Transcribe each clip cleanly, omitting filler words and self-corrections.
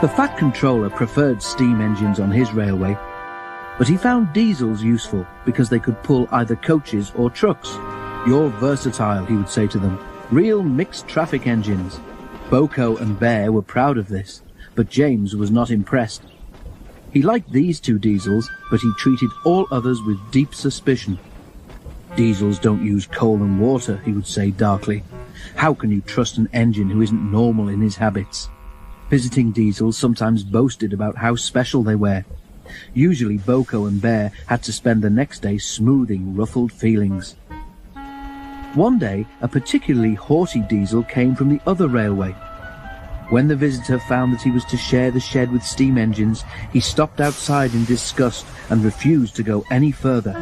The Fat Controller preferred steam engines on his railway, but he found diesels useful because they could pull either coaches or trucks. "You're versatile," he would say to them. "Real mixed traffic engines." Boko and Bear were proud of this, but James was not impressed. He liked these two diesels, but he treated all others with deep suspicion. "Diesels don't use coal and water," he would say darkly. "How can you trust an engine who isn't normal in his habits?" Visiting diesels sometimes boasted about how special they were. Usually Boko and Bear had to spend the next day smoothing ruffled feelings. One day, a particularly haughty diesel came from the other railway. When the visitor found that he was to share the shed with steam engines, he stopped outside in disgust and refused to go any further.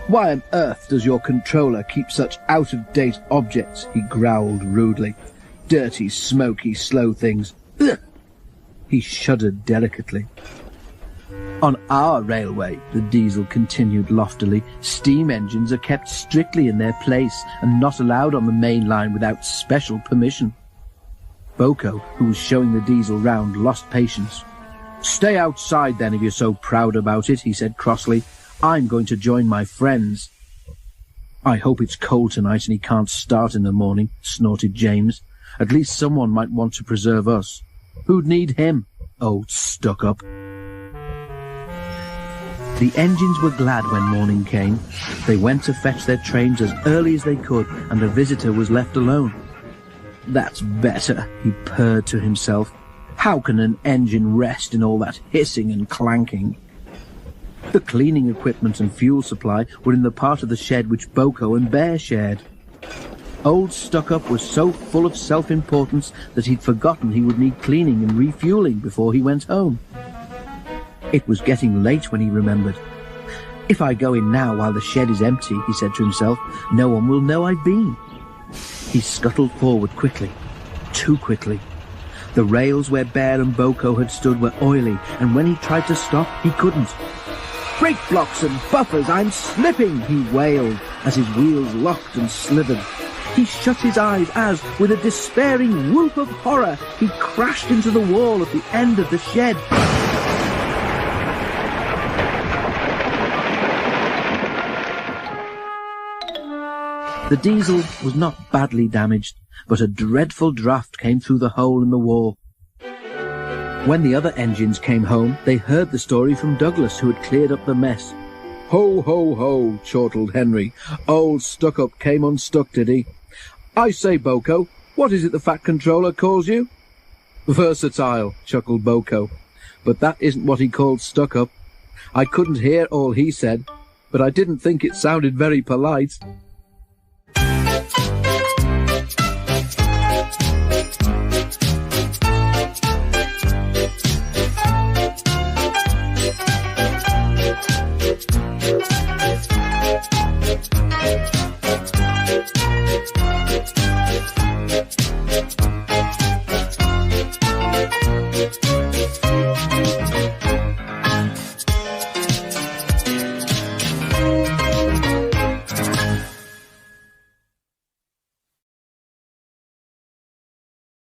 "Why on earth does your controller keep such out-of-date objects?" he growled rudely. "Dirty, smoky, slow things. Ugh!" He shuddered delicately. "On our railway," the diesel continued loftily, "steam engines are kept strictly in their place and not allowed on the main line without special permission." Boko, who was showing the diesel round, lost patience. "Stay outside then if you're so proud about it," he said crossly. "I'm going to join my friends." "I hope it's cold tonight and he can't start in the morning," snorted James. "At least someone might want to preserve us. Who'd need him? Old stuck-up." The engines were glad when morning came. They went to fetch their trains as early as they could, and the visitor was left alone. "That's better," he purred to himself. "How can an engine rest in all that hissing and clanking?" The cleaning equipment and fuel supply were in the part of the shed which Boko and Bear shared. Old Stuck-up was so full of self-importance that he'd forgotten he would need cleaning and refueling before he went home. It was getting late when he remembered. "If I go in now while the shed is empty," he said to himself, "no one will know I've been." He scuttled forward quickly, too quickly. The rails where Bear and Boko had stood were oily, and when he tried to stop, he couldn't. "Brake blocks and buffers, I'm slipping!" he wailed as his wheels locked and slithered. He shut his eyes as, with a despairing whoop of horror, he crashed into the wall at the end of the shed. The diesel was not badly damaged, but a dreadful draught came through the hole in the wall. When the other engines came home, they heard the story from Douglas, who had cleared up the mess. "Ho, ho, ho," chortled Henry. "Old Stuck-up came unstuck, did he? I say, Boko, what is it the Fat Controller calls you?" "Versatile," chuckled Boko. "But that isn't what he called Stuck-up. I couldn't hear all he said, but I didn't think it sounded very polite."